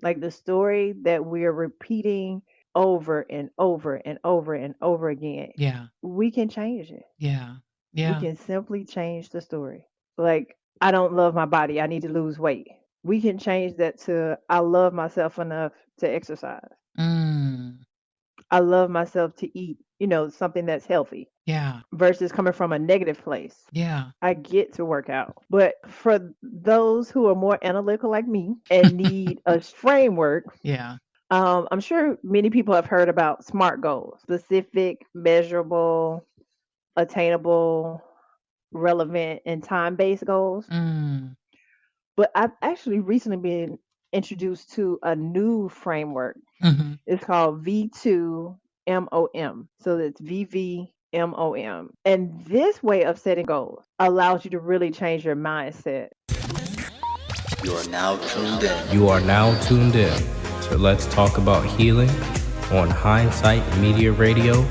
like the story that we're repeating over and over and over and over again. Yeah. We can change it. Yeah. We Yeah. can simply change the story. Like, I don't love my body. I need to lose weight. We can change that to I love myself enough to exercise. Mm. I love myself to eat, something that's healthy Yeah. versus coming from a negative place. Yeah. I get to work out. But for those who are more analytical like me and need a framework, Yeah. I'm sure many people have heard about SMART goals: specific, measurable, attainable, relevant, and time based goals. Mm. But I've actually recently been introduced to a new framework. Mm-hmm. It's called V2MOM. So it's VVMOM. And this way of setting goals allows you to really change your mindset. You are now tuned in. You are now tuned in to Let's Talk About Healing on Hindsight Media Radio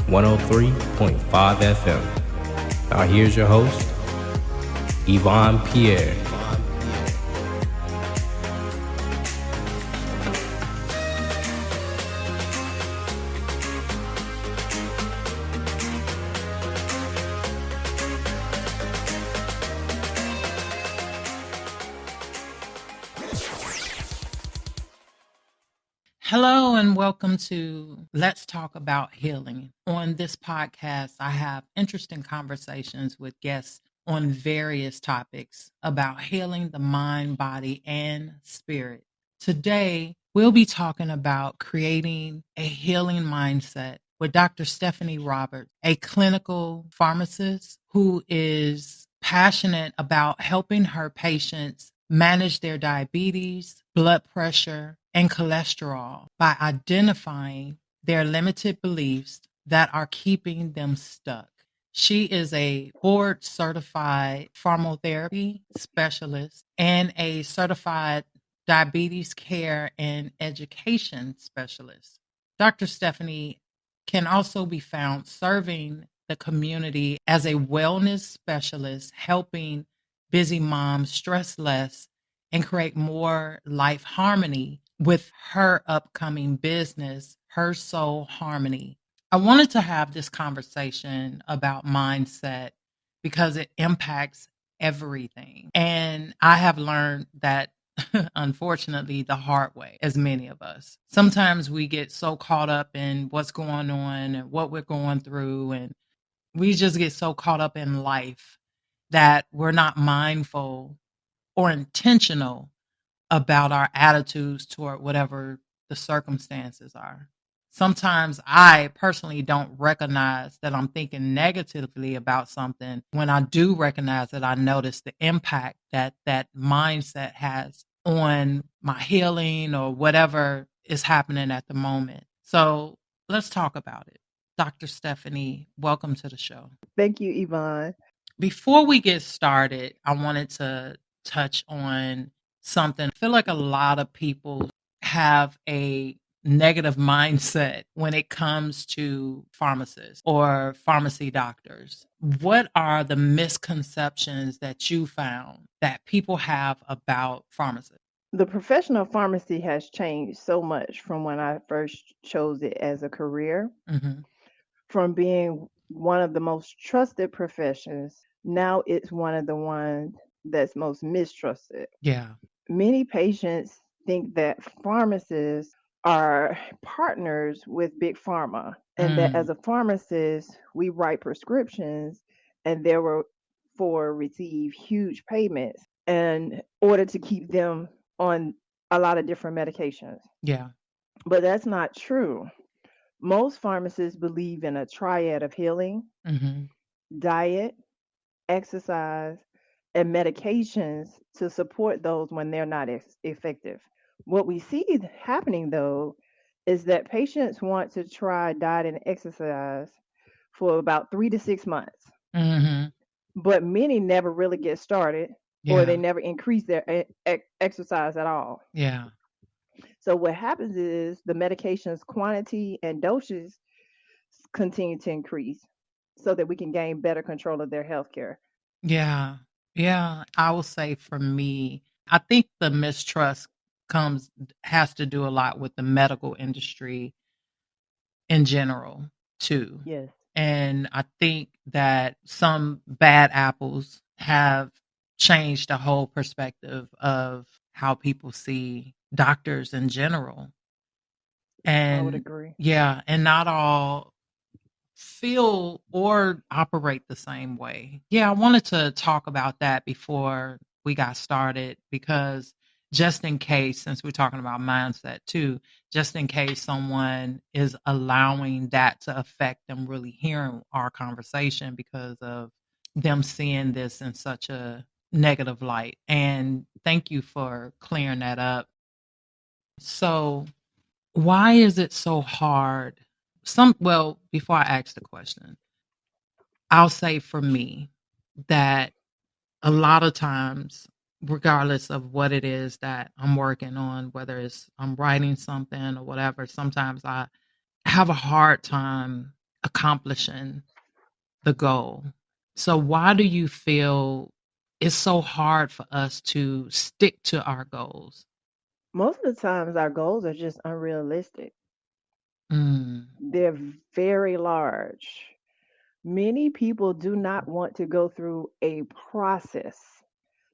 103.5 FM. Now here's your host, Yvonne Pierre. Hello and welcome to Let's Talk About Healing. On this podcast, I have interesting conversations with guests on various topics about healing the mind, body, and spirit. Today, we'll be talking about creating a healing mindset with Dr. Stephanie Roberts, a clinical pharmacist who is passionate about helping her patients manage their diabetes, blood pressure, and cholesterol by identifying their limited beliefs that are keeping them stuck. She is a board certified pharmacotherapy specialist and a certified diabetes care and education specialist. Dr. Stephanie can also be found serving the community as a wellness specialist, helping busy moms stress less and create more life harmony with her upcoming business, Her Soul Harmony. I wanted to have this conversation about mindset because it impacts everything. And I have learned that unfortunately the hard way, as many of us. Sometimes we get so caught up in what's going on and what we're going through, and we just get so caught up in life that we're not mindful or intentional about our attitudes toward whatever the circumstances are. Sometimes I personally don't recognize that I'm thinking negatively about something. When I do recognize it, I notice the impact that that mindset has on my healing or whatever is happening at the moment. So let's talk about it. Dr. Stephanie, welcome to the show. Thank you, Yvonne. Before we get started, I wanted to touch on something. I feel like a lot of people have a negative mindset when it comes to pharmacists or pharmacy doctors. What are the misconceptions that you found that people have about pharmacists? The profession of pharmacy has changed so much from when I first chose it as a career, Hmm. from being one of the most trusted professions. Now it's one of the ones that's most mistrusted. Yeah. Many patients think that pharmacists are partners with big pharma, and that Mm, as a pharmacist, we write prescriptions and therefore receive huge payments in order to keep them on a lot of different medications. yeah. But that's not true. Most pharmacists believe in a triad of healing: Hmm. diet, exercise, and medications to support those when they're not effective. What we see happening though is that patients want to try diet and exercise for about 3 to 6 months, Hmm. but many never really get started or they Yeah. never increase their exercise at all. Yeah. So what happens is the medication's quantity and doses continue to increase so that we can gain better control of their health care. Yeah. Yeah. I will say for me, I think the mistrust has to do a lot with the medical industry in general too. Yes. And I think that some bad apples have changed the whole perspective of how people see doctors in general. I would And agree. yeah, and not all feel or operate the same way. Yeah, I wanted to talk about that before we got started because just in case, since we're talking about mindset too, just in case someone is allowing that to affect them really hearing our conversation because of them seeing this in such a negative light. And thank you for clearing that up. So, why is it so hard? Well, before I ask the question, I'll say for me that a lot of times, regardless of what it is that I'm working on, whether it's I'm writing something or whatever, sometimes I have a hard time accomplishing the goal. So, why do you feel it's so hard for us to stick to our goals? Most of the times, our goals are just unrealistic. Mm, They're very large. Many people do not want to go through a process.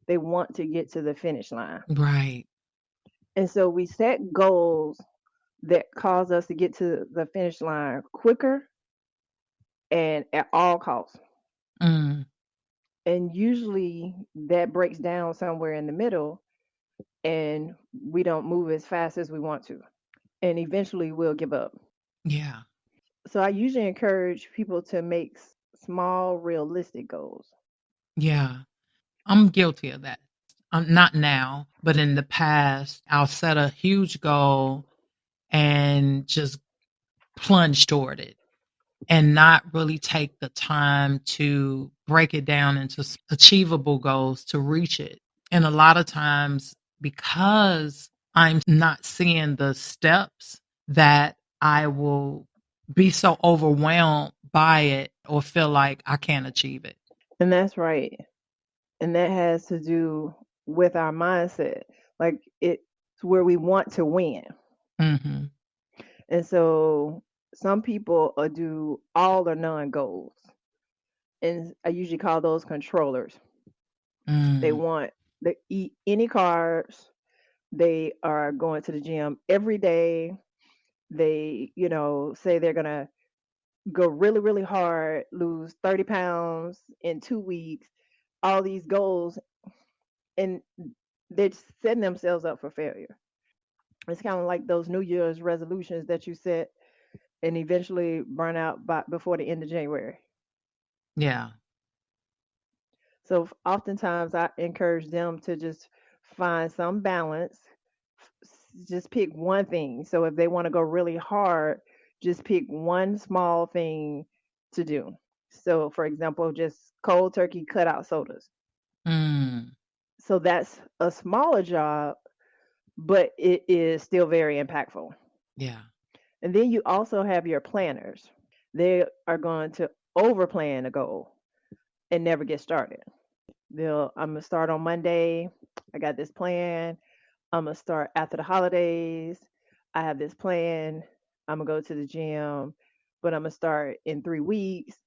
They want to get to the finish line. right. And so we set goals that cause us to get to the finish line quicker and at all costs. Mm, And usually that breaks down somewhere in the middle and we don't move as fast as we want to. And eventually we'll give up. yeah. So I usually encourage people to make small, realistic goals. Yeah. I'm guilty of that. Not now, but in the past, I'll set a huge goal and just plunge toward it and not really take the time to break it down into achievable goals to reach it. And a lot of times, because I'm not seeing the steps, that I will be so overwhelmed by it or feel like I can't achieve it. And that's right. And that has to do with our mindset. Like it's where we want to win. Hmm. And so some people do all or none goals. And I usually call those controllers. They Mm, want to eat any carbs. They are going to the gym every day. They, say they're going to go really, really hard, lose 30 pounds in 2 weeks, all these goals. And they're setting themselves up for failure. It's kind of like those New Year's resolutions that you set and eventually burn out before the end of January. yeah. So oftentimes I encourage them to just find some balance, just pick one thing. So if they want to go really hard, just pick one small thing to do. So for example, just cold turkey cut out sodas. Mm, So that's a smaller job, but it is still very impactful. yeah. And then you also have your planners. They are going to overplan a goal and never get started. I'm gonna start on Monday. I got this plan. I'm gonna start after the holidays. I have this plan. I'm gonna go to the gym, but I'm gonna start in 3 weeks,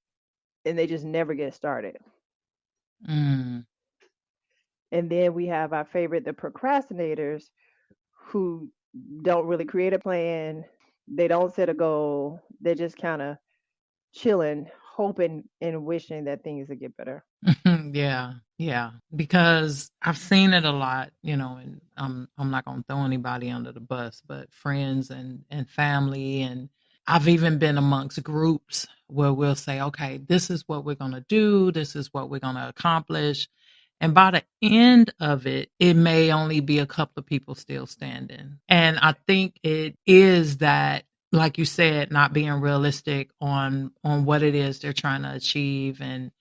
and they just never get started. Mm, And then we have our favorite, the procrastinators, who don't really create a plan. They don't set a goal. They're just kind of chilling, hoping and wishing that things would get better. yeah. Yeah. Because I've seen it a lot, and I'm not gonna throw anybody under the bus, but friends and family, and I've even been amongst groups where we'll say, okay, this is what we're gonna do, this is what we're gonna accomplish. And by the end of it, it may only be a couple of people still standing. And I think it is that, like you said, not being realistic on what it is they're trying to achieve, and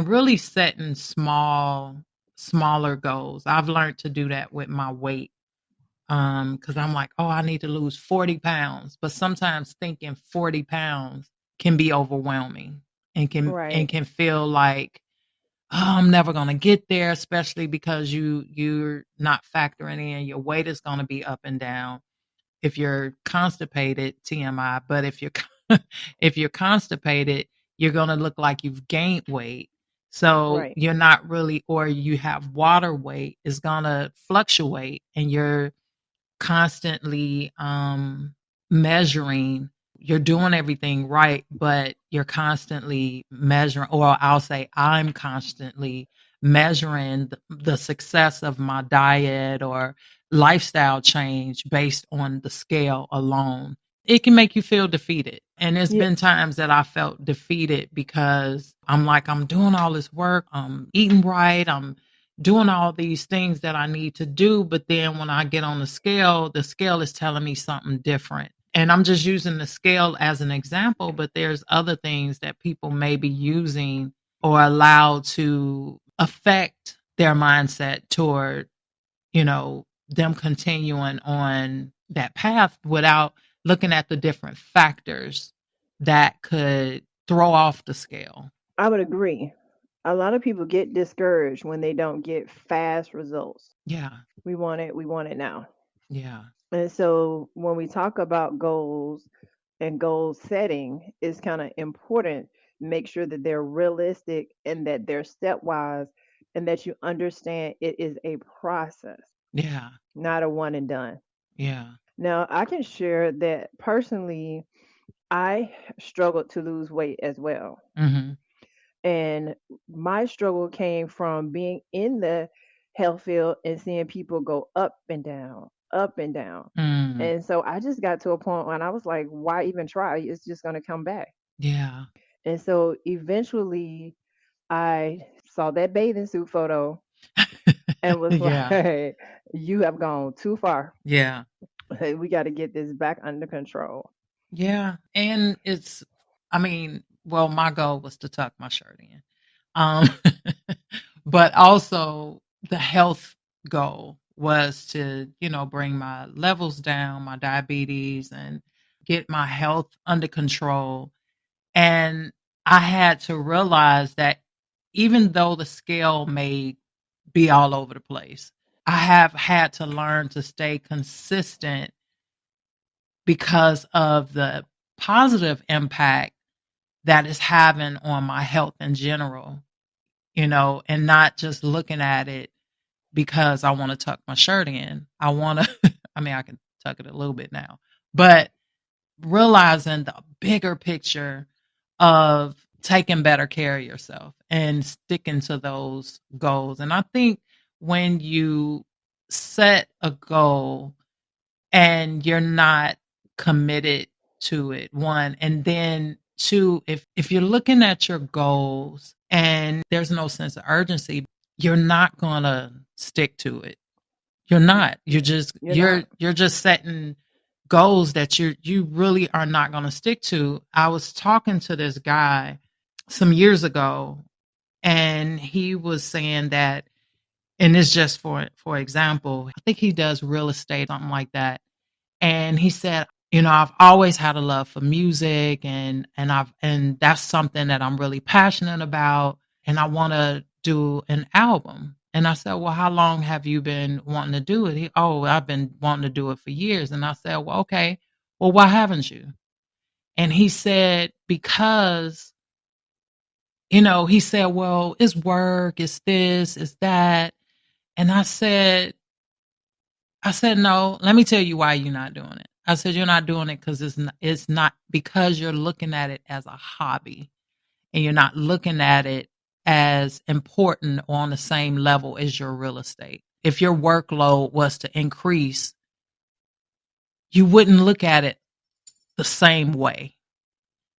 really setting smaller goals. I've learned to do that with my weight. Because I'm like, oh, I need to lose 40 pounds. But sometimes thinking 40 pounds can be overwhelming and can Right. and can feel like "Oh, I'm never going to get there," especially because you're not factoring in your weight is going to be up and down. If you're constipated, TMI, but if you're if you're constipated, you're going to look like you've gained weight. So Right. you're not really, or you have water weight is going to fluctuate, and you're constantly measuring. You're doing everything right, but you're constantly measuring, or I'll say I'm constantly measuring the success of my diet or lifestyle change based on the scale alone. It can make you feel defeated. And there's Yeah. been times that I felt defeated because I'm like, I'm doing all this work, I'm eating right, I'm doing all these things that I need to do. But then when I get on the scale is telling me something different. And I'm just using the scale as an example, but there's other things that people may be using or allowed to affect their mindset toward, them continuing on that path without looking at the different factors that could throw off the scale. I would agree. A lot of people get discouraged when they don't get fast results. Yeah. We want it now. Yeah. And so when we talk about goals and goal setting, it's kind of important. Make sure that they're realistic and that they're stepwise and that you understand it is a process, Yeah. not a one and done. Yeah. Now, I can share that personally, I struggled to lose weight as well. Mhm. And my struggle came from being in the health field and seeing people go up and down, up and down. Mm. And so I just got to a point when I was like, why even try? It's just going to come back. Yeah. And so eventually I saw that bathing suit photo and was Yeah. like, you have gone too far. Yeah. We got to get this back under control. Yeah. And I mean, well, my goal was to tuck my shirt in. Um, but also the health goal was to, bring my levels down, my diabetes, and get my health under control. And I had to realize that even though the scale may be all over the place, I have had to learn to stay consistent because of the positive impact that is having on my health in general, and not just looking at it because I want to tuck my shirt in. I want to, I mean, I can tuck it a little bit now, but realizing the bigger picture of taking better care of yourself and sticking to those goals. And I think when you set a goal and you're not committed to it, one, and then two, if you're looking at your goals and there's no sense of urgency, you're not gonna stick to it. You're not. You're just You're you're not. you're just setting goals that you really are not going to stick to. I was talking to this guy some years ago, and he was saying that, and it's just for example, I think he does real estate, something like that. And he said, I've always had a love for music, and that's something that I'm really passionate about, and I want to do an album. And I said, well, how long have you been wanting to do it? I've been wanting to do it for years. And I said, well, okay, well, why haven't you? And he said, because, he said, well, it's work, it's this, it's that. And I said, no, let me tell you why you're not doing it. I said, you're not doing it because it's not because you're looking at it as a hobby, and you're not looking at it as important or on the same level as your real estate. If your workload was to increase, you wouldn't look at it the same way.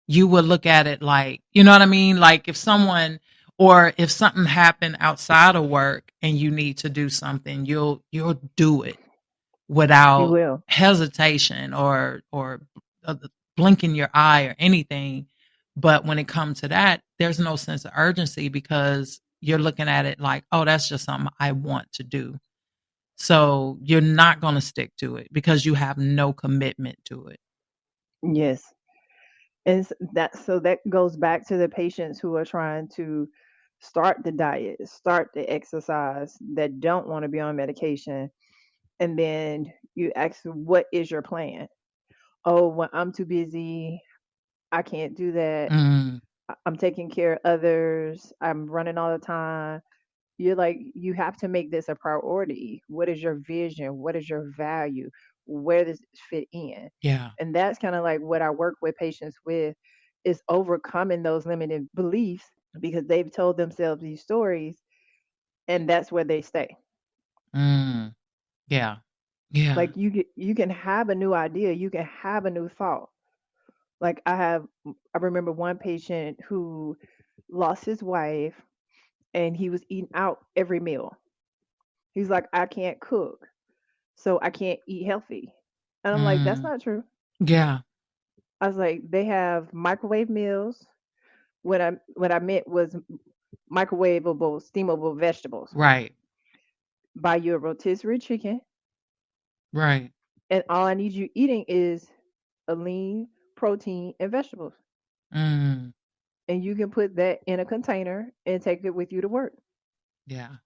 You would look at it like, you know what I mean? Like if something happened outside of work and you need to do something, you'll do it You without will. hesitation or blinking your eye or anything. But when it comes to that, there's no sense of urgency because you're looking at it like, oh, that's just something I want to do. So you're not going to stick to it because you have no commitment to it. Yes. And that goes back to the patients who are trying to start the diet, start the exercise, that don't want to be on medication, and then you ask, what is your plan? Oh, well, I'm too busy, I can't do that. Mm, I'm taking care of others, I'm running all the time. You're like, you have to make this a priority. What is your vision? What is your value? Where does it fit in? yeah. And that's kind of like what I work with patients with, is overcoming those limited beliefs, because they've told themselves these stories, and that's where they stay. Mm, yeah. Yeah. Like you can have a new idea, you can have a new thought. Like I remember one patient who lost his wife, and he was eating out every meal. He's like, I can't cook, so I can't eat healthy. And I'm like, that's Mm, not true. yeah. I was like, they have microwave meals. What I meant was microwavable, steamable vegetables. Right. Buy you a rotisserie chicken, Right. and all I need you eating is a lean protein and vegetables. Mm, And you can put that in a container and take it with you to work. yeah.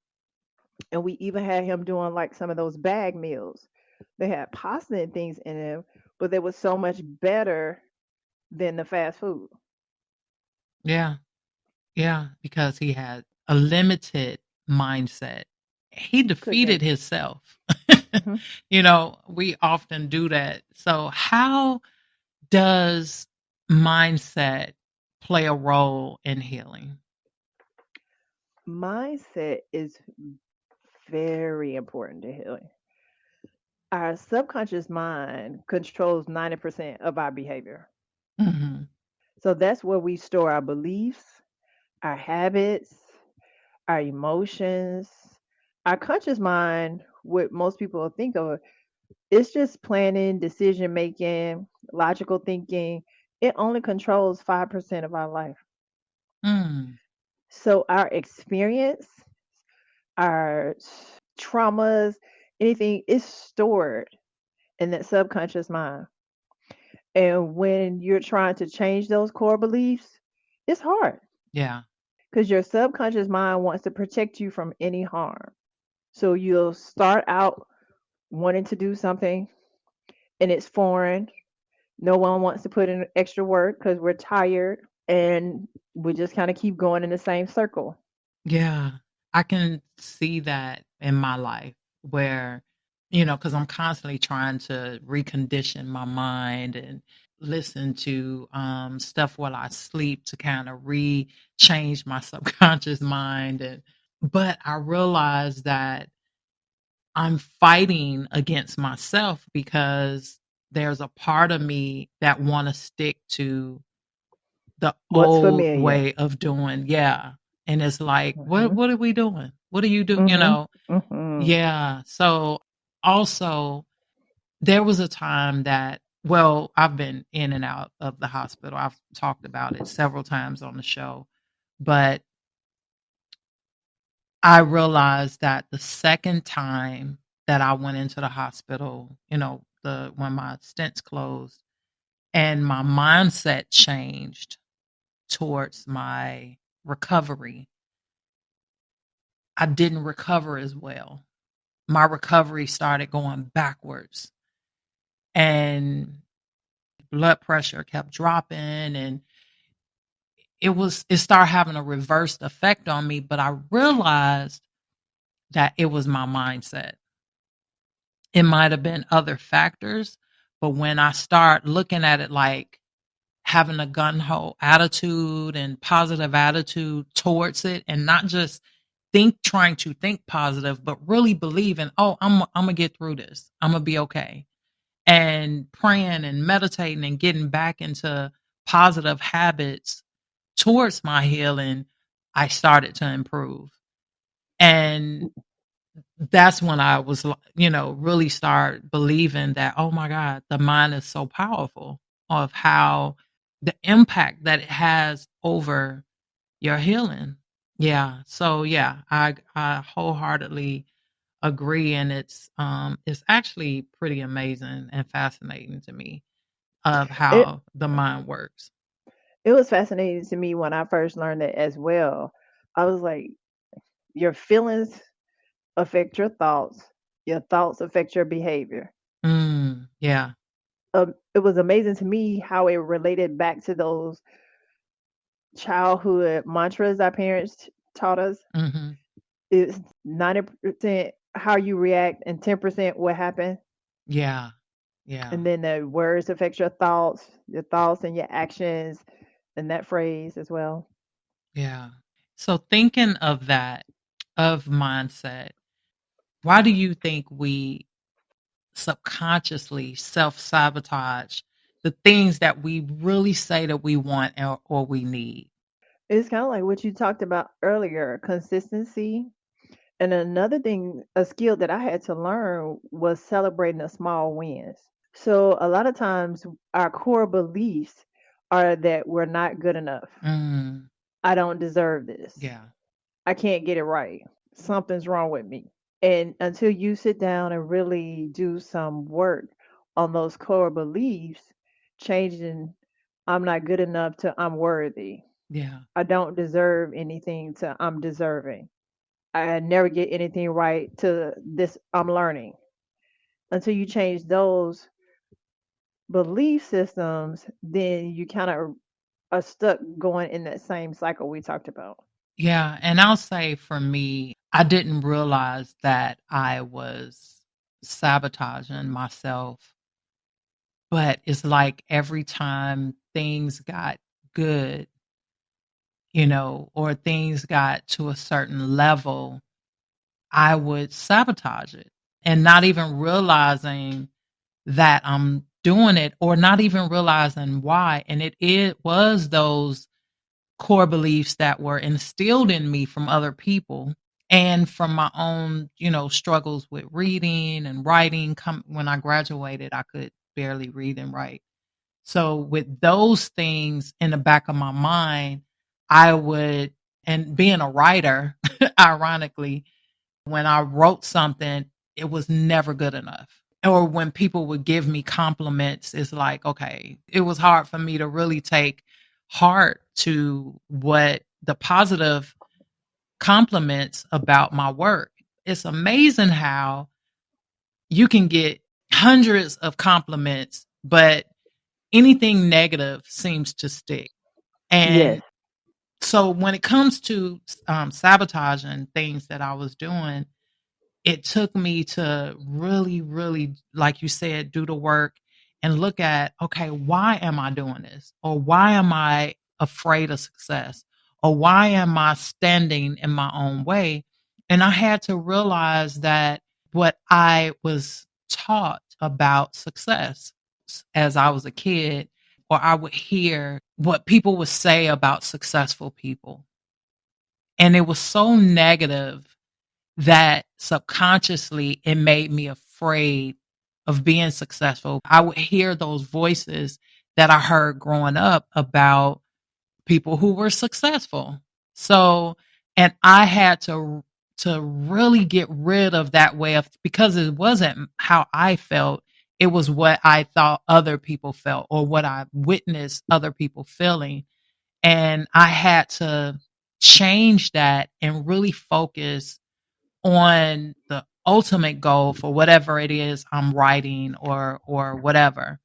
And we even had him doing like some of those bag meals. They had pasta and things in them, but they were so much better than the fast food. Yeah. Yeah. Because he had a limited mindset. He Couldn't defeated have. himself. Mhm. We often do that. So, how does mindset play a role in healing? Mindset is very important to healing. Our subconscious mind controls 90% of our behavior. Hmm. So that's where we store our beliefs, our habits, our emotions. Our conscious mind, what most people think of, it's just planning, decision making, logical thinking. It only controls 5% of our life. Mm, So our experience, our traumas, anything is stored in that subconscious mind. And when you're trying to change those core beliefs, it's hard, yeah. because your subconscious mind wants to protect you from any harm. So you'll start out wanting to do something, and it's foreign. No one wants to put in extra work because we're tired, and we just kind of keep going in the same circle. Yeah, I can see that in my life where, because I'm constantly trying to recondition my mind and listen to stuff while I sleep to kind of change my subconscious mind. But I realize that I'm fighting against myself because there's a part of me that want to stick to the What's old familiar? way of doing, yeah, and it's like, "What Mhm. what are we doing? What do you do?" Mhm. Mhm. Yeah, so, also, there was a time that well, I've been in and out of the hospital, I've talked about it several times on the show, but I realized that the second time that I went into the hospital, the when my stents closed and my mindset changed towards my recovery, I didn't recover as well. My recovery started going backwards and blood pressure kept dropping and it started having a reversed effect on me, but I realized that it was my mindset. It might have been other factors, but when I start looking at it like having a gun ho attitude and positive attitude towards it and not just trying to think positive, but really believing, oh, I'm gonna get through this. I'm gonna be okay. And praying and meditating and getting back into positive habits towards my healing, I started to improve. And that's when I was, really start believing that, oh my God, the mind is so powerful of how the impact that it has over your healing. Yeah. So yeah, I wholeheartedly agree. And it's actually pretty amazing and fascinating to me of It how the mind works. it was fascinating to me when I first learned it as well. I was like, your feelings affect your thoughts affect your behavior. Yeah. It was amazing to me how it related back to those childhood mantras our parents taught us. Mm-hmm. It's 90% how you react and 10% what happened. Yeah. Yeah. And then the words affect your thoughts and your actions, and that phrase as well. Yeah. So thinking of that, of mindset, why do you think we subconsciously self-sabotage the things that we really say that we want or we need? It's kind of like what you talked about earlier, consistency. And another thing, a skill that I had to learn was celebrating the small wins. So a lot of times our core beliefs are that we're not good enough. Mm, I don't deserve this. yeah. I can't get it right. Something's wrong with me. And until you sit down and really do some work on those core beliefs, changing I'm not good enough to I'm worthy. Yeah. I don't deserve anything to I'm deserving. I never get anything right to this I'm learning. Until you change those belief systems, then you kind of are stuck going in that same cycle we talked about. Yeah, and I'll say for me, I didn't realize that I was sabotaging myself, but it's like every time things got good, or things got to a certain level, I would sabotage it and not even realizing that I'm doing it or not even realizing why. And it was those core beliefs that were instilled in me from other people and from my own, struggles with reading and writing. When I graduated, I could barely read and write. So with those things in the back of my mind, I would, and being a writer, ironically, when I wrote something, it was never good enough. Or when people would give me compliments, it's like, okay, it was hard for me to really take heart to what the positive compliments about my work. It's amazing how you can get hundreds of compliments, but anything negative seems to stick. Yes. And so when it comes to sabotaging things that I was doing, it took me to really, really, like you said, do the work and look at, okay, why am I doing this? Or why am I afraid of success? Or why am I standing in my own way? And I had to realize that what I was taught about success as I was a kid, or I would hear what people would say about successful people. And it was so negative that subconsciously it made me afraid of being successful. I would hear those voices that I heard growing up about people who were successful. So, and I had to really get rid of that way of, because it wasn't how I felt, it was what I thought other people felt or what I witnessed other people feeling. And I had to change that and really focus on the ultimate goal for whatever it is I'm writing or whatever.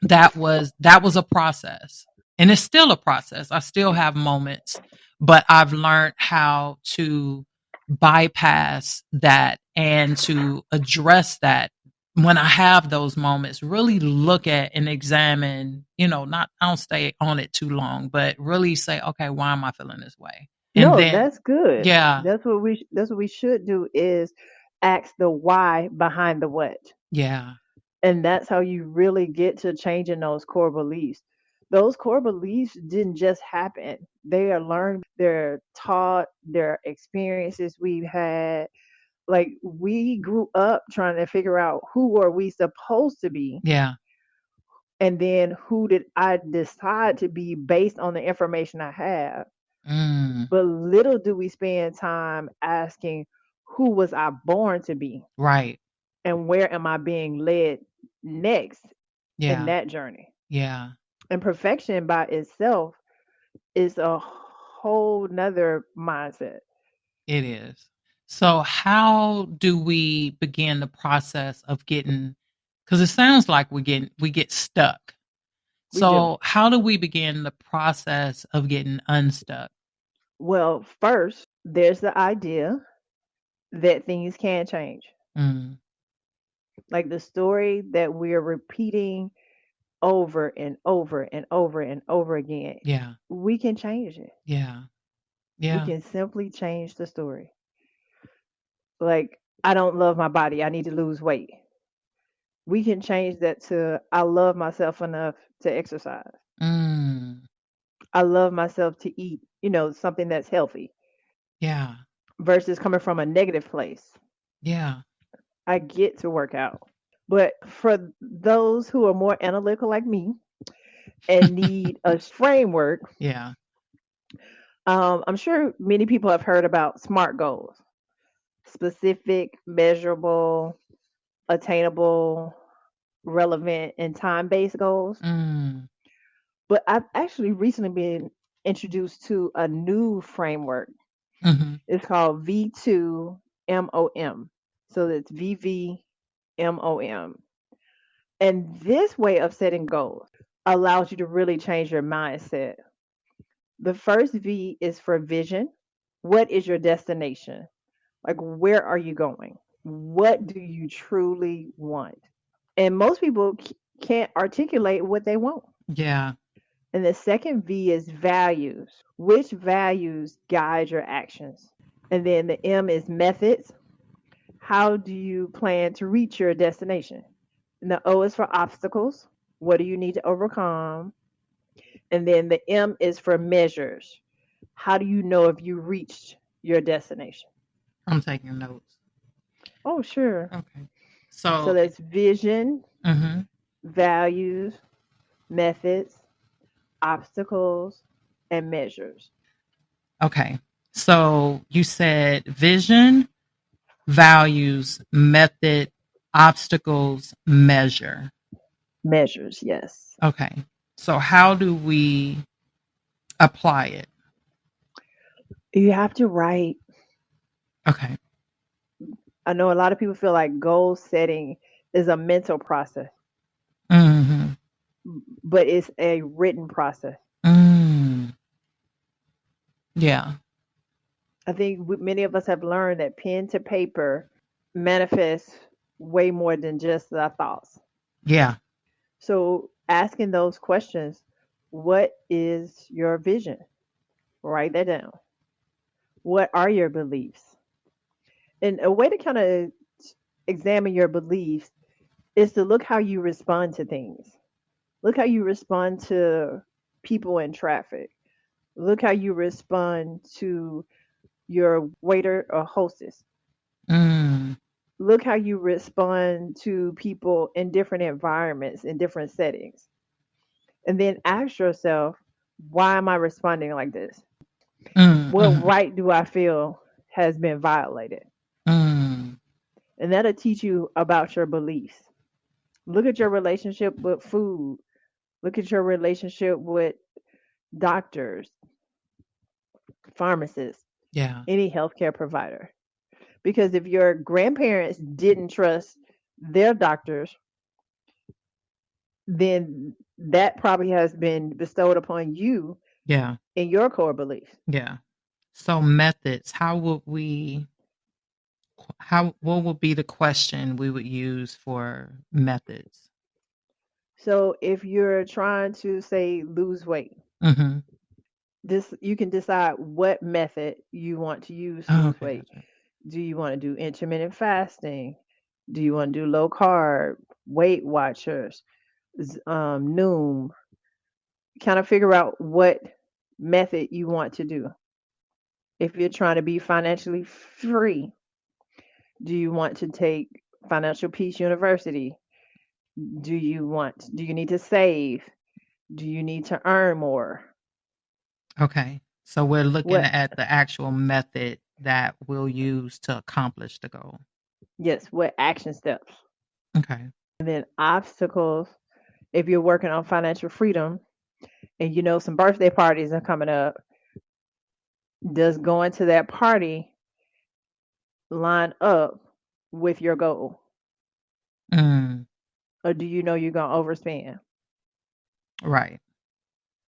That was a process. And it's still a process. I still have moments, but I've learned how to bypass that and to address that when I have those moments, really look at and examine, not, I don't stay on it too long, but really say, okay, why am I feeling this way? And No, then, that's good. yeah, That's what we should do is ask the why behind the what. yeah, And that's how you really get to changing those core beliefs. Those core beliefs didn't just happen. They are learned, they're taught, they're experiences we've had. Like we grew up trying to figure out who were we supposed to be, yeah. and then who did I decide to be based on the information I have. Mm, But little do we spend time asking who was I born to be right. and where am I being led next in Yeah, that journey. yeah, And perfection by itself is a whole nother mindset. It is. So how do we begin the process of getting, because it sounds like we get stuck. We do. So how do we begin the process of getting unstuck? Well, first, there's the idea that things can change. Mm, Like the story that we're repeating over and over and over and over again. yeah. We can change it. Yeah. We Yeah. can simply change the story. Like, I don't love my body. I need to lose weight. We can change that to I love myself enough to exercise. Mm, I love myself to eat, something that's healthy yeah. versus coming from a negative place. Yeah. I get to work out. But for those who are more analytical like me and need a framework, Yeah. I'm sure many people have heard about SMART goals: specific, measurable, attainable, relevant, and time based goals. Mm, But I've actually recently been introduced to a new framework. mm-hmm. It's called V2MOM. So it's VVMOM. And this way of setting goals allows you to really change your mindset. The first V is for vision. What is your destination? Like, where are you going? What do you truly want? And most people can't articulate what they want. Yeah. And the second V is values. Which values guide your actions? And then the M is methods. How do you plan to reach your destination? And the O is for obstacles. What do you need to overcome? And then the M is for measures. How do you know if you reached your destination? I'm taking notes. Oh, sure. Okay. So So, that's vision, mm-hmm. values, methods, obstacles, and measures. Okay. So you said vision, values, method, obstacles, measure. Measures, yes. Okay. So how do we apply it? You have to write. Okay. I know a lot of people feel like goal setting is a mental process, Mm-hmm. but it's a written process. Mm. Yeah. I think many of us have learned that pen to paper manifests way more than just our thoughts. Yeah. So, asking those questions: what is your vision? Write that down. What are your beliefs? And a way to kind of examine your beliefs is to look how you respond to things. Look how you respond to people in traffic. Look how you respond to your waiter or hostess. Mm. Look how you respond to people in different environments, in different settings. And then ask yourself, why am I responding like this? Mm. What Mm. right do I feel has been violated? Mm. And that'll teach you about your beliefs. Look at your relationship with food. Look at your relationship with doctors, pharmacists, Yeah. any healthcare provider. Because if your grandparents didn't trust their doctors, then that probably has been bestowed upon you Yeah. in your core beliefs. Yeah. So methods, what would be the question we would use for methods? So if you're trying to say lose weight, Mm-hmm. this you can decide what method you want to use to Oh, lose okay, weight. gotcha. Do you want to do intermittent fasting? Do you want to do low carb, Weight Watchers, Noom? Kind of figure out what method you want to do. If you're trying to be financially free, do you want to take Financial Peace University? Do you need to save? Do you need to earn more? Okay. So we're looking What at the actual method that we'll use to accomplish the goal. Yes, what action steps? Okay. And then obstacles, if you're working on financial freedom and you know some birthday parties are coming up, Does going to that party line up with your goal? Mm, Or do you know you're going to overspend? right.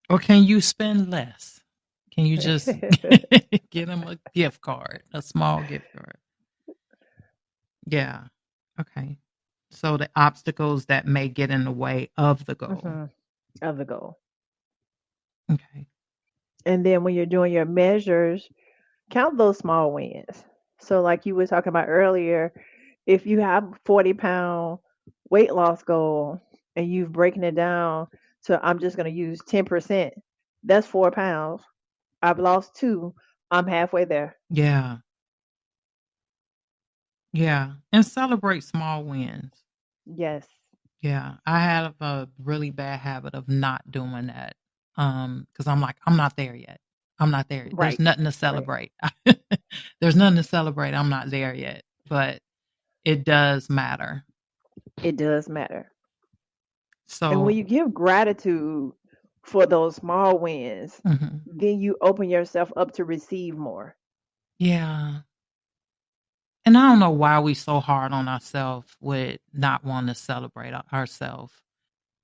Or can you spend less? Can you just get them a gift card, a small gift card? Yeah. Okay. So the obstacles that may get in the way of the goal. hmm Of the goal. Okay. And then when you're doing your measures, count those small wins. So, like you were talking about earlier, if you have a 40-pound weight loss goal and you've breaking it down to I'm just going to use 10%, that's 4 pounds. I've lost two. I'm halfway there. Yeah. Yeah. And celebrate small wins. Yes. Yeah. I have a really bad habit of not doing that. Because I'm like, I'm not there yet. I'm not there. There's Right. nothing to Right. celebrate. There's nothing to celebrate. I'm not there yet. But it does matter. It does matter. And when So you give gratitude for those small wins, mhm. then you open yourself up to receive more. Yeah. And I don't know why we so hard on ourselves with not wanting to celebrate ourselves.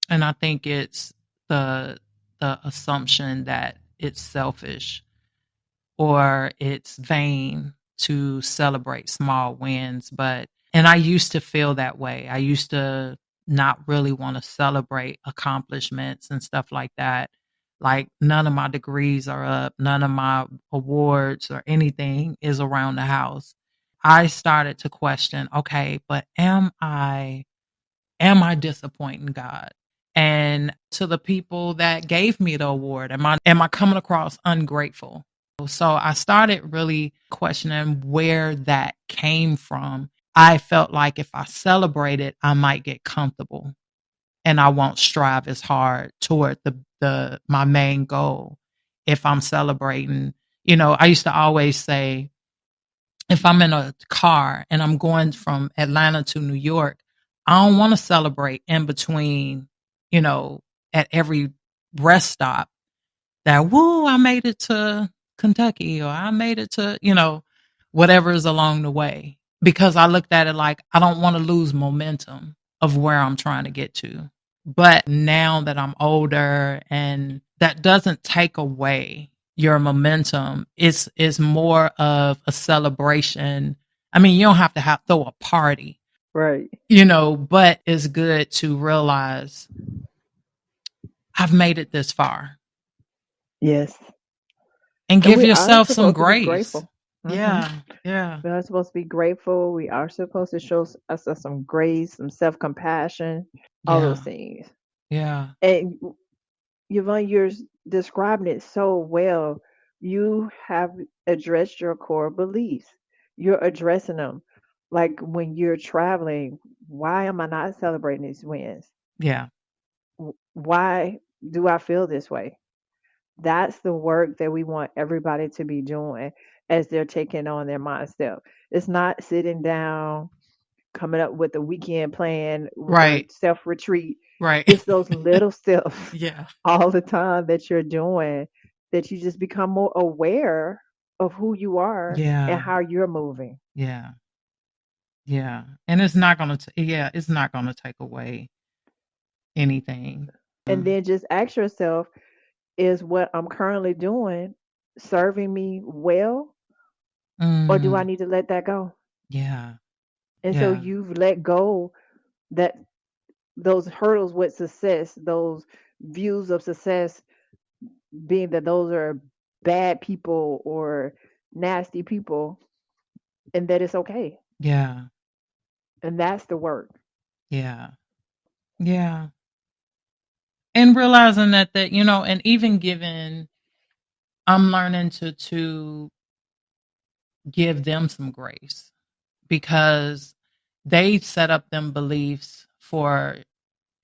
And I think it's the assumption that it's selfish or it's vain to celebrate small wins. But and I used to feel that way. I used to not really want to celebrate accomplishments and stuff like that. Like none of my degrees are up, none of my awards or anything is around the house. I started to question, okay, but am I disappointing God? And to the people that gave me the award, am I coming across ungrateful? So I started really questioning where that came from. I felt like if I celebrated, I might get comfortable and I won't strive as hard toward the my main goal if I'm celebrating. I used to always say if I'm in a car and I'm going from Atlanta to New York, I don't want to celebrate in between, you know, at every rest stop that, woo, I made it to Kentucky or I made it to, whatever is along the way. Because I looked at it like I don't want to lose momentum of where I'm trying to get to. But now that I'm older and that doesn't take away your momentum, it's more of a celebration. I mean, you don't have to throw a party, Right. but it's good to realize I've made it this far Yes. and And give we are yourself some supposed to be grace. grateful. hmm Yeah, yeah, We are supposed to be grateful. We are supposed to show us some grace, some self compassion, all those yeah, things. yeah, And Yvonne, you're describing it so well. You have addressed your core beliefs. You're addressing them. Like when you're traveling, why am I not celebrating these wins? yeah, Why do I feel this way? That's the work that we want everybody to be doing as they're taking on their mind step. It's not sitting down, coming up with a weekend plan with a right, self retreat. right. It's those little steps Yeah, all the time that you're doing that you just become more aware of who you are and yeah, how you're moving. yeah, yeah. And it's not gonna take away anything. And then just ask yourself, is what I'm currently doing serving me well, or do I Mm, need to let that go? yeah, And so yeah, you've let go that those hurdles with success, those views of success being that those are bad people or nasty people, and that it's okay. yeah, And that's the work. yeah, yeah. And realizing that, and even giving, I'm learning to give them some grace because they set up them beliefs for,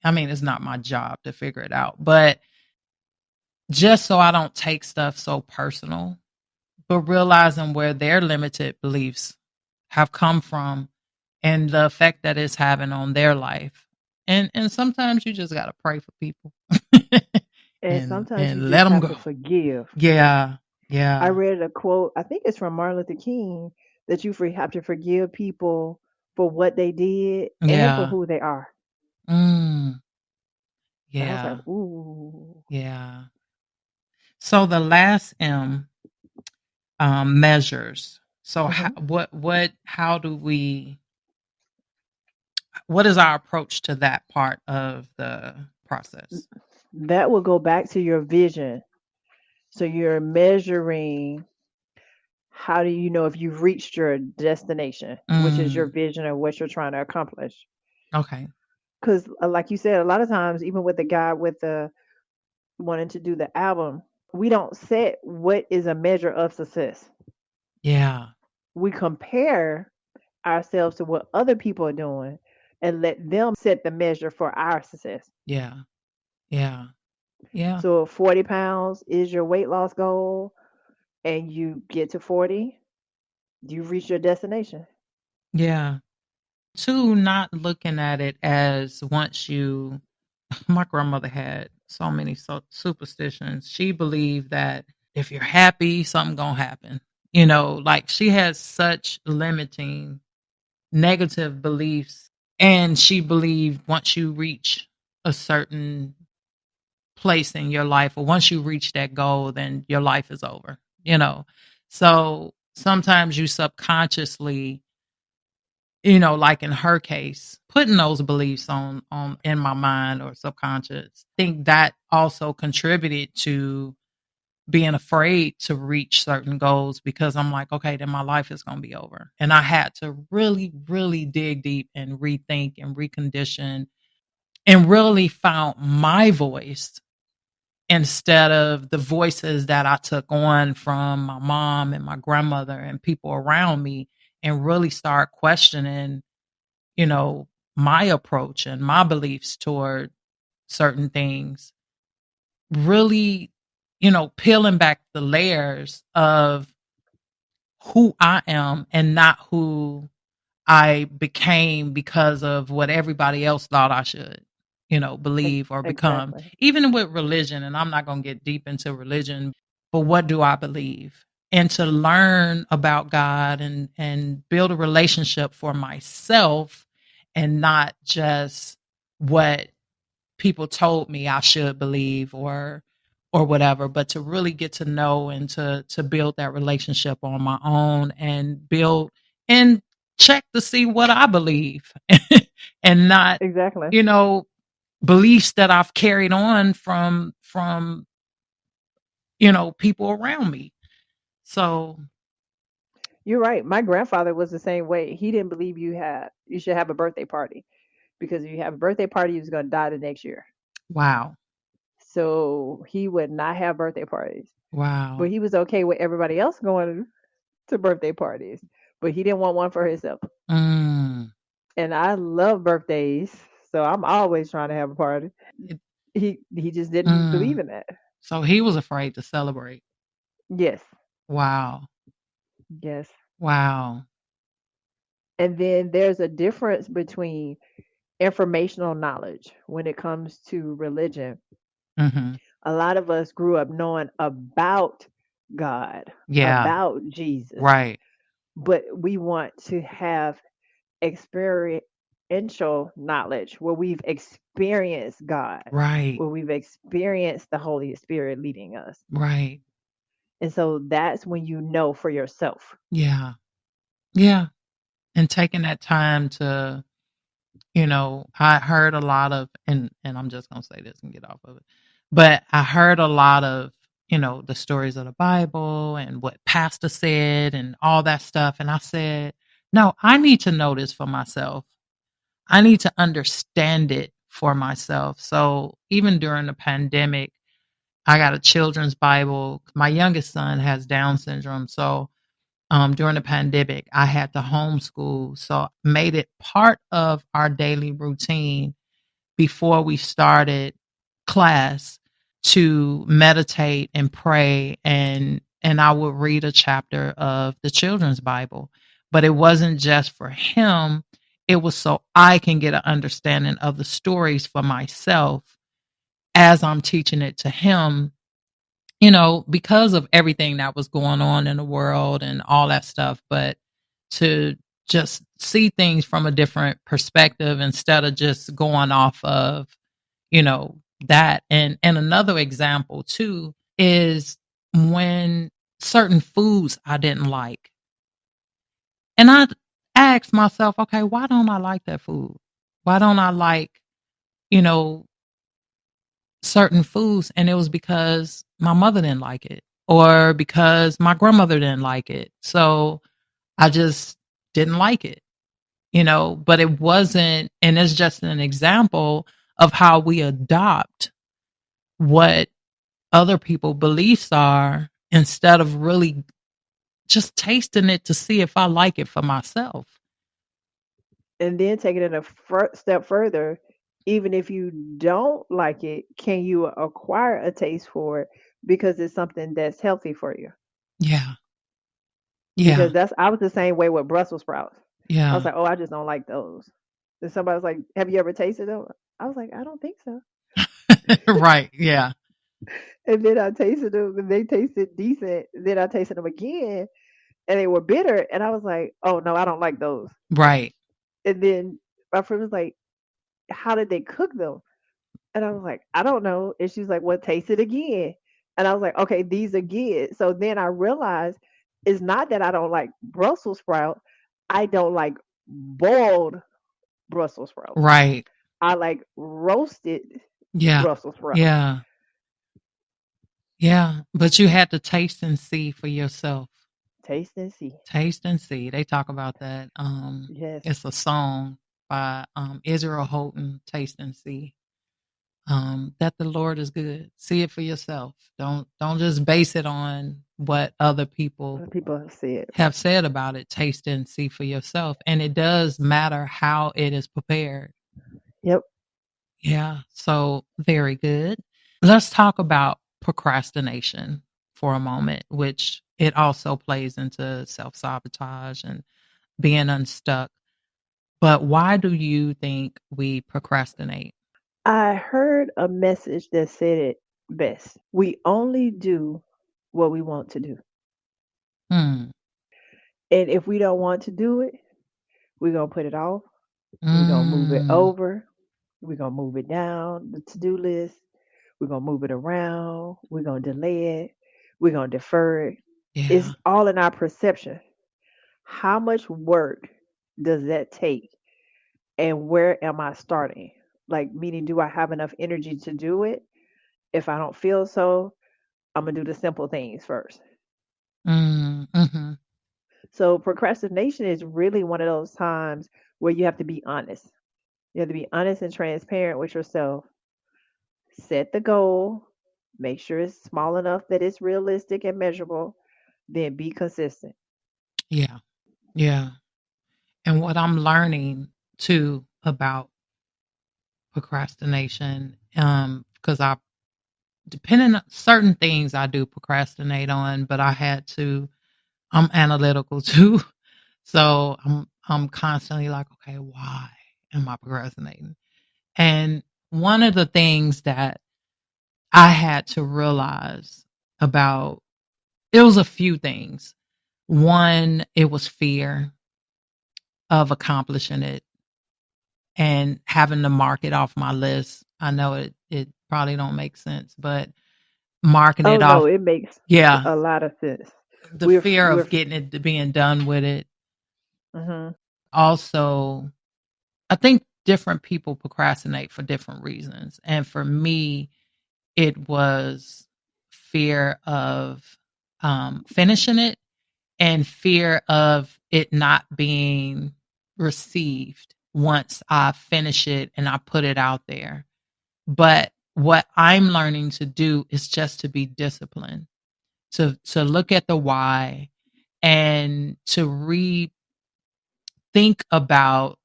I mean, it's not my job to figure it out, but just so I don't take stuff so personal, but realizing where their limited beliefs have come from and the effect that it's having on their life. And sometimes you just got to pray for people And and sometimes you and let just them have go. to forgive. Yeah. Yeah. I read a quote, I think it's from Martin Luther King, that you have to forgive people for what they did and for Yeah. who they are. Mm. And I was like, Yeah. ooh. Yeah. So the last M, measures. So Hmm. how do we, what is our approach to that part of the process? That will go back to your vision. So you're measuring, how do you know if you've reached your destination, which is your Mm. vision of what you're trying to accomplish? Okay. Because, like you said, a lot of times, even with the guy with the wanting to do the album, we don't set what is a measure of success. Yeah. We compare ourselves to what other people are doing and let them set the measure for our success. Yeah. Yeah. Yeah. So, if 40 pounds is your weight loss goal and you get to 40, you've reached your destination. Yeah. Two, not looking at it as once you, my grandmother had so many superstitions. She believed that if you're happy, something gonna happen. Like she has such limiting negative beliefs, and she believed once you reach a certain place in your life, or once you reach that goal, then your life is over. So sometimes you subconsciously, like in her case, putting those beliefs on in my mind or subconscious, think that also contributed to being afraid to reach certain goals, because I'm like, okay, then my life is going to be over. And I had to really, really dig deep and rethink and recondition, and really found my voice instead of the voices that I took on from my mom and my grandmother and people around me, and really start questioning, you know, my approach and my beliefs toward certain things. Really, peeling back the layers of who I am and not who I became because of what everybody else thought I should, believe or become. Exactly. Even with religion, and I'm not going to get deep into religion, but what do I believe? And to learn about God and build a relationship for myself, and not just what people told me I should believe, or whatever, but to really get to know and to build that relationship on my own, and build and check to see what I believe, and not, Exactly. you know, beliefs that I've carried on from people around me. So You're right. My grandfather was the same way. He didn't believe you should have a birthday party because if you have a birthday party, you was gonna die the next year. wow. So he would not have birthday parties. But Wow. he was okay with everybody else going to birthday parties. But he didn't want one for himself. Mm. And I love birthdays, so I'm always trying to have a party. It, He just didn't believe mm. in that. So he was afraid to celebrate. Yes. Wow. Yes. Wow. And then there's a difference between informational knowledge when it comes to religion. Hmm. A lot of us grew up knowing about God, Yeah. about Jesus, Right. but we want to have experiential knowledge where we've experienced God, Right. where we've experienced the Holy Spirit leading us. Right. And so that's when you know for yourself. Yeah. Yeah. And taking that time to, I heard a lot of, and I'm just gonna say this and get off of it. But I heard a lot of, the stories of the Bible and what pastor said and all that stuff. And I said, no, I need to know this for myself. I need to understand it for myself. So even during the pandemic, I got a children's Bible. My youngest son has Down syndrome. So during the pandemic, I had to homeschool. So made it part of our daily routine before we started class to meditate and pray, and I would read a chapter of the children's Bible. But it wasn't just for him, it was so I can get an understanding of the stories for myself as I'm teaching it to him, because of everything that was going on in the world and all that stuff, but to just see things from a different perspective instead of just going off of, that. And another example too is when certain foods I didn't like. And I asked myself, okay, why don't I like that food? Why don't I like, you know, certain foods? And it was because my mother didn't like it or because my grandmother didn't like it. So I just didn't like it, but it wasn't, and it's just an example of how we adopt what other people beliefs are instead of really just tasting it to see if I like it for myself. And then taking it a step further, even if you don't like it, can you acquire a taste for it because it's something that's healthy for you? Yeah. Because Yeah. I was the same way with Brussels sprouts. I was Yeah. like, oh, I just don't like those. And somebody was like, have you ever tasted them? I was like, I don't think so. Right. Yeah. And then I tasted them and they tasted decent. Then I tasted them again and they were bitter. And I was like, oh, no, I don't like those. Right. And then my friend was like, how did they cook them? And I was like, I don't know. And she's like, well, taste it again. And I was like, okay, these are good. So then I realized it's not that I don't like Brussels sprout. I don't like boiled Brussels sprouts. Right. I like roasted Yeah. Brussels sprouts. Yeah. Yeah. But you had to taste and see for yourself. Taste and see. Taste and see. They talk about that. Yes. It's a song by Israel Houghton, Taste and See. That the Lord is good. See it for yourself. Don't just base it on what other people People have said. have said about it. Taste and see for yourself. And it does matter how it is prepared. Yep. Yeah. So very good. Let's talk about procrastination for a moment, which it also plays into self-sabotage and being unstuck. But why do you think we procrastinate? I heard a message that said it best. We only do what we want to do. Hmm. And if we don't want to do it, we're going to put it off. We're going to move it Mm. over. We're going to move it down the to do list. We're going to move it around. We're going to delay it. We're going to defer it. Yeah. It's all in our perception. How much work does that take? And where am I starting? Like, meaning, do I have enough energy to do it? If I don't feel so, I'm going to do the simple things first. Mm-hmm. So, procrastination is really one of those times where you have to be honest. You have to be honest and transparent with yourself. Set the goal, make sure it's small enough that it's realistic and measurable, then be consistent. Yeah. Yeah. And what I'm learning too about procrastination, because depending on certain things I do procrastinate on, but I'm analytical too. So I'm constantly like, okay, why am I procrastinating? And one of the things that I had to realize about it was a few things. One, it was fear of accomplishing it and having to mark it off my list. I know it probably don't make sense, but marking Oh it no, off, it makes yeah, a lot of sense. the We're fear we're of getting it to being done with it. mhm. Also, I think different people procrastinate for different reasons. And for me, it was fear of finishing it and fear of it not being received once I finish it and I put it out there. But what I'm learning to do is just to be disciplined, to look at the why and to rethink about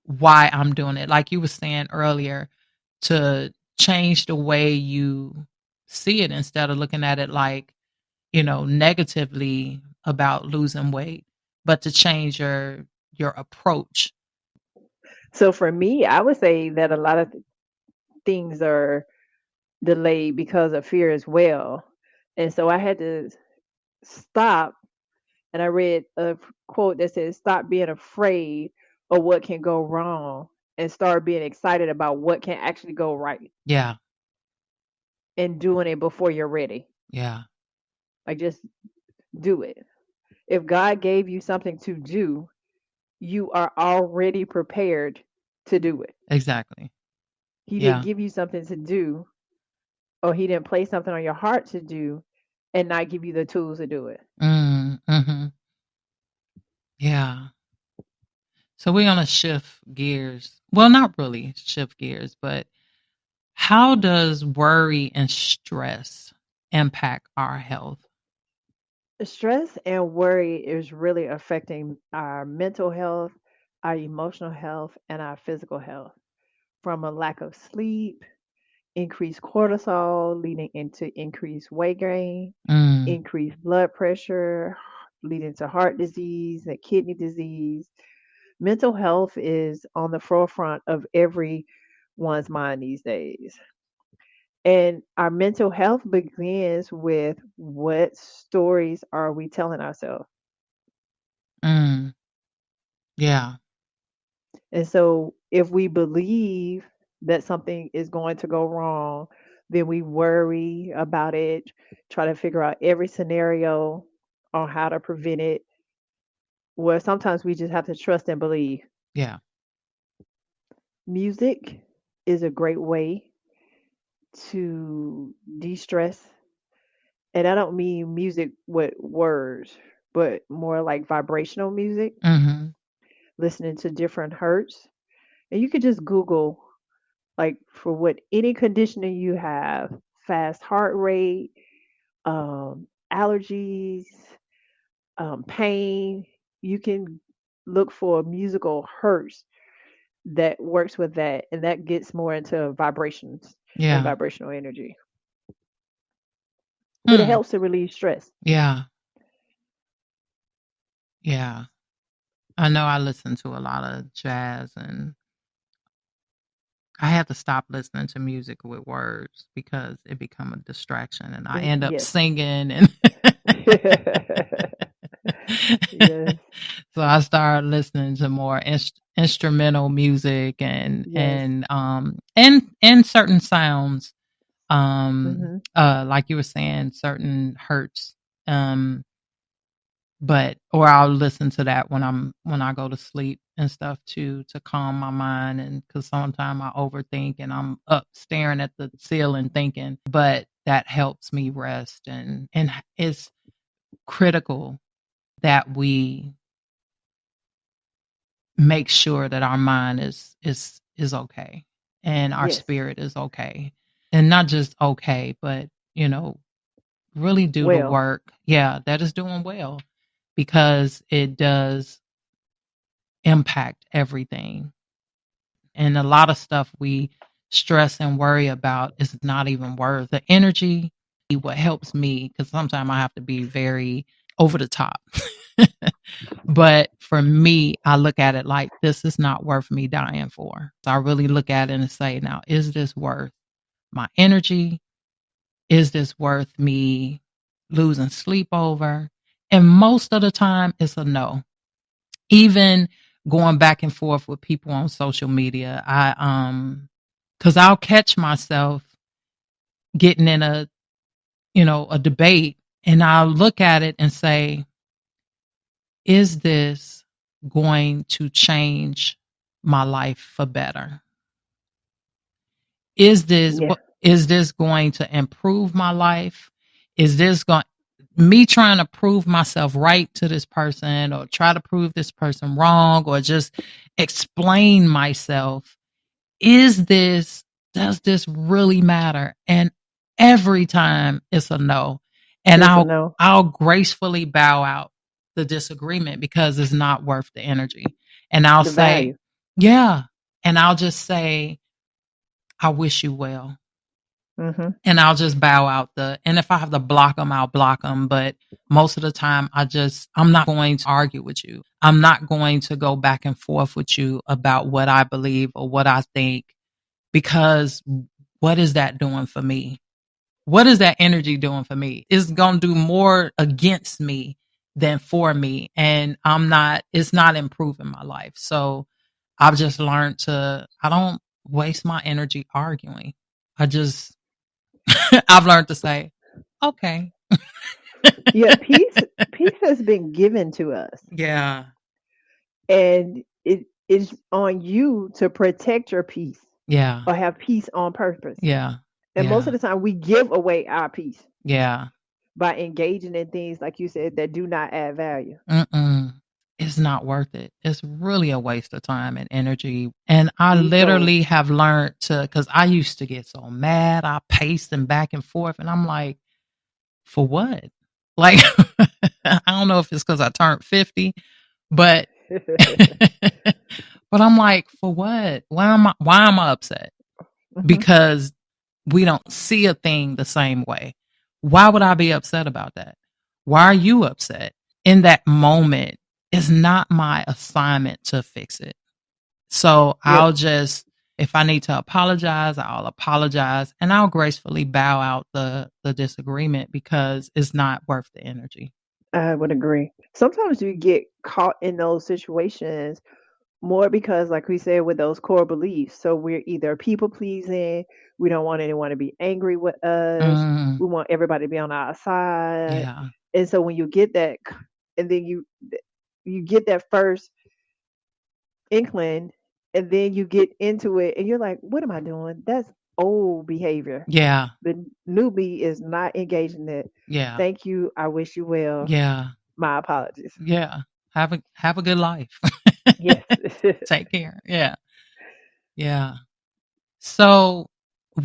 why I'm doing it. Like you were saying earlier, to change the way you see it instead of looking at it like, negatively about losing weight, but to change your approach. So for me, I would say that a lot of things are delayed because of fear as well. And so I had to stop, and I read a quote that says, "Stop being afraid of what can go wrong and start being excited about what can actually go right Yeah. and doing it before you're ready." Yeah. Like, just do it. If God gave you something to do, you are already prepared to do it. Exactly. He didn't Yeah. give you something to do, or he didn't place something on your heart to do and not give you the tools to do it. Mm-hmm. Yeah. So we're going to shift gears. Well, not really shift gears, but how does worry and stress impact our health? Stress and worry is really affecting our mental health, our emotional health, and our physical health, from a lack of sleep, increased cortisol leading into increased weight gain, Mm, increased blood pressure leading to heart disease and kidney disease. Mental health is on the forefront of everyone's mind these days. And our mental health begins with, what stories are we telling ourselves? mm, yeah. And so if we believe that something is going to go wrong, then we worry about it, try to figure out every scenario on how to prevent it. Well, sometimes we just have to trust and believe. Yeah. Music is a great way to de-stress. And I don't mean music with words, but more like vibrational music, Mm-hmm. listening to different hertz. And you could just Google, like, for what any conditioning you have, fast heart rate, allergies, pain, you can look for musical hertz that works with that. And that gets more into vibrations and Yeah. vibrational energy. But it Hmm. helps to relieve stress. Yeah. Yeah. I know I listen to a lot of jazz, and I have to stop listening to music with words because it become a distraction and I end up Yes. singing and Yes. so I started listening to more instrumental music Yes. and certain sounds, Mhm. like you were saying, certain hertz, but or I'll listen to that when I go to sleep and stuff too, to calm my mind, and because sometimes I overthink and I'm up staring at the ceiling thinking, but that helps me rest, and it's critical that we make sure that our mind is okay and our Yes. spirit is okay, and not just okay, but you know, really do the Well, work. Yeah, that is doing well, because it does impact everything. And a lot of stuff we stress and worry about is not even worth the energy. What helps me, because sometimes I have to be very over the top. But for me, I look at it like, this is not worth me dying for. So I really look at it and say, now, is this worth my energy? Is this worth me losing sleep over? And most of the time, it's a no. Even going back and forth with people on social media, because I'll catch myself getting in a debate, and I'll look at it and say, is this going to change my life for better? Is this yeah. what is this going to improve my life? Is this going me trying to prove myself right to this person, or try to prove this person wrong, or just explain myself? Does this really matter? And every time it's a no. And It's a I'll no. I'll gracefully bow out the disagreement because it's not worth the energy. And I'll The say, value. yeah. And I'll just say, I wish you well. Mhm. And I'll just bow out and if I have to block them, I'll block them. But most of the time, I'm not going to argue with you. I'm not going to go back and forth with you about what I believe or what I think, because what is that doing for me? what is that energy doing for me? It's going to do more against me than for me. And it's not improving my life. So I've just learned I don't waste my energy arguing. I've learned to say, okay. Yeah, peace has been given to us, Yeah. and it is on you to protect your peace Yeah. or have peace on purpose. Yeah. And most Yeah. of the time, we give away our peace Yeah. by engaging in things, like you said, that do not add value. Mm-mm. It's not worth it. It's really a waste of time and energy. And I We so literally have learned because I used to get so mad. I paced and back and forth. And I'm like, for what? Like, I don't know if it's because I turned 50, but, but I'm like, for what? Why am I upset? Mhm. Because we don't see a thing the same way. Why would I be upset about that? Why are you upset? In that moment, it's not my assignment to fix it. So Yep. if I need to apologize, I'll apologize and I'll gracefully bow out the disagreement because it's not worth the energy. I would agree. Sometimes you get caught in those situations more because, like we said, with those core beliefs. So we're either people pleasing, we don't want anyone to be angry with us, Mm, we want everybody to be on our side. yeah. And so when you get that, and then you get that first inkling, and then you get into it, and you're like, "What am I doing? That's old behavior." Yeah. The newbie is not engaged in it. Yeah. Thank you. I wish you well. Yeah. My apologies. Yeah. Have a good life. Yes. Take care. Yeah. Yeah. So,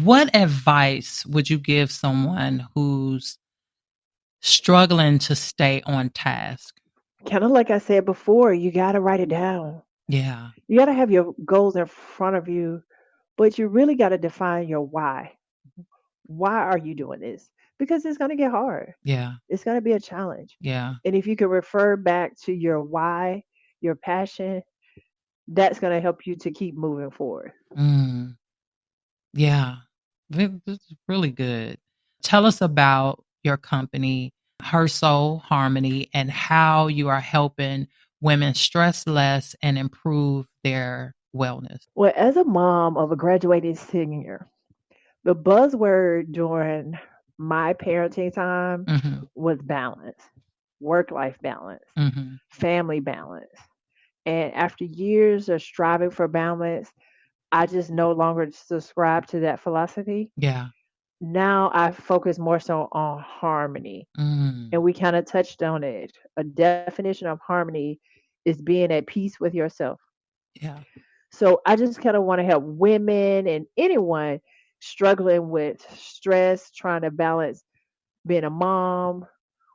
what advice would you give someone who's struggling to stay on task? Kind of like I said before, you got to write it down. Yeah. You got to have your goals in front of you, but you really got to define your why. Why are you doing this? Because it's going to get hard. Yeah. It's going to be a challenge. Yeah. And if you can refer back to your why, your passion, that's going to help you to keep moving forward. Mm, yeah. This is really good. Tell us about your company, Her Soul Harmony, and how you are helping women stress less and improve their wellness. Well, as a mom of a graduating senior, the buzzword during my parenting time Mm-hmm. was balance, work life balance, Mm-hmm. family balance. And after years of striving for balance, I just no longer subscribe to that philosophy. Yeah. Now I focus more so on harmony. Mm, And we kind of touched on it. A definition of harmony is being at peace with yourself. yeah. So I just kind of want to help women and anyone struggling with stress, trying to balance being a mom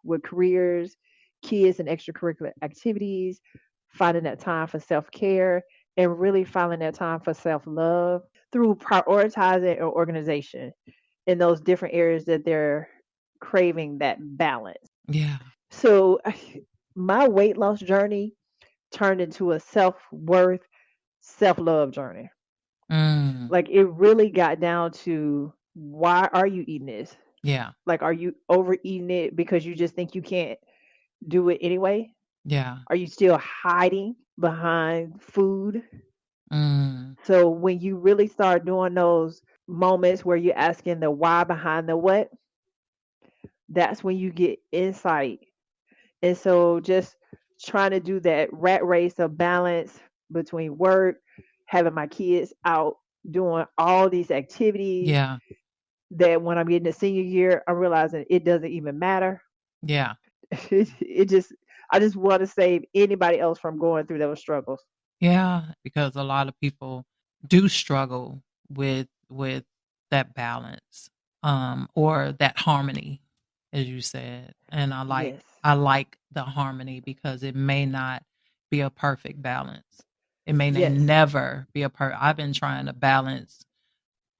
with careers, kids, and extracurricular activities, finding that time for self care, and really finding that time for self love through prioritizing or organization in those different areas that they're craving that balance. Yeah. So my weight loss journey turned into a self worth, self love journey. Mm, Like it really got down to, why are you eating this? yeah. Like, are you overeating it because you just think you can't do it anyway? Yeah. Are you still hiding behind food? Mm, So when you really start doing those moments where you're asking the why behind the what, that's when you get insight. And so just trying to do that rat race of balance between work, having my kids out doing all these activities, yeah. that when I'm getting to senior year, I'm realizing it doesn't even matter. Yeah. It just, I just want to save anybody else from going through those struggles. Yeah, because a lot of people do struggle with that balance, or that harmony, as you said. And Yes. I like the harmony because it may not be a perfect balance. It may Yes. never be I've been trying to balance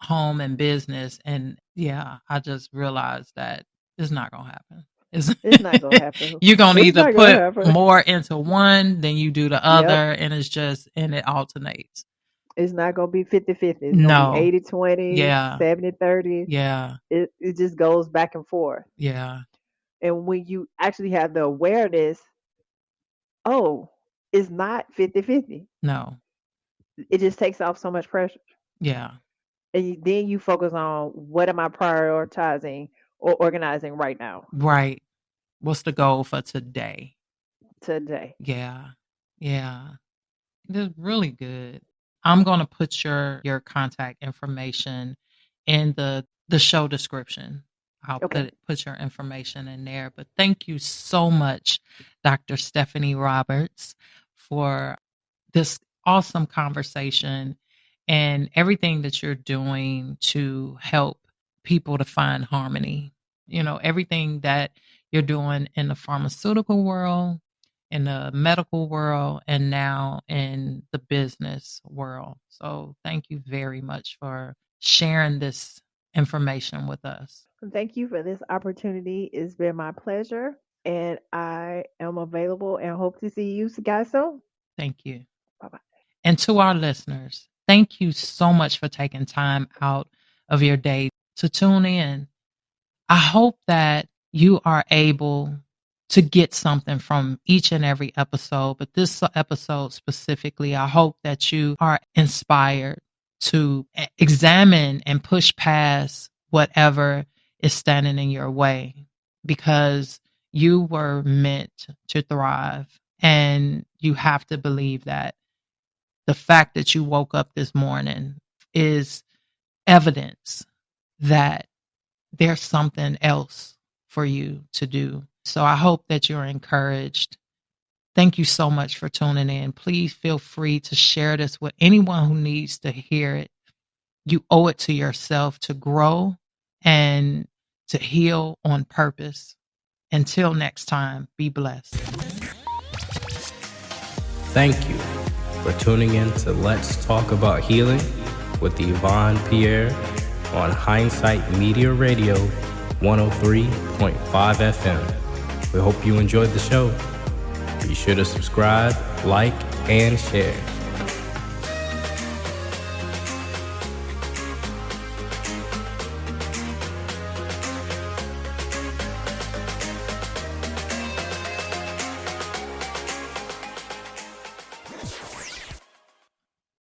home and business, and yeah, I just realized that it's not gonna happen. It's It's not gonna happen. you're gonna It's either not gonna put happen. more into one than you do the Yep. other, and it alternates. It's not going to be 50-50. It's going to No. be 80-20, Yeah. 70-30. Yeah. It just goes back and forth. Yeah. And when you actually have the awareness, oh, it's not 50-50. No. It just takes off so much pressure. Yeah. And then you focus on what am I prioritizing or organizing right now, Right. What's the goal for today? today. Yeah. Yeah. It is really good. I'm going to put your contact information in the show description. I'll Okay. put your information in there. But thank you so much, Dr. Stephanie Roberts, for this awesome conversation and everything that you're doing to help people to find harmony. Everything that you're doing in the pharmaceutical world, in the medical world, and now in the business world. So thank you very much for sharing this information with us. Thank you for this opportunity. It's been my pleasure. And I am available and hope to see you guys soon. Thank you. Bye bye. And to our listeners, thank you so much for taking time out of your day to tune in. I hope that you are able to get something from each and every episode, but this episode specifically, I hope that you are inspired to examine and push past whatever is standing in your way, because you were meant to thrive, and you have to believe that the fact that you woke up this morning is evidence that there's something else for you to do. So I hope that you're encouraged. Thank you so much for tuning in. Please feel free to share this with anyone who needs to hear it. You owe it to yourself to grow and to heal on purpose. Until next time, be blessed. Thank you for tuning in to Let's Talk About Healing with Yvonne Pierre on Hindsight Media Radio 103.5 FM. We hope you enjoyed the show. Be sure to subscribe, like, and share.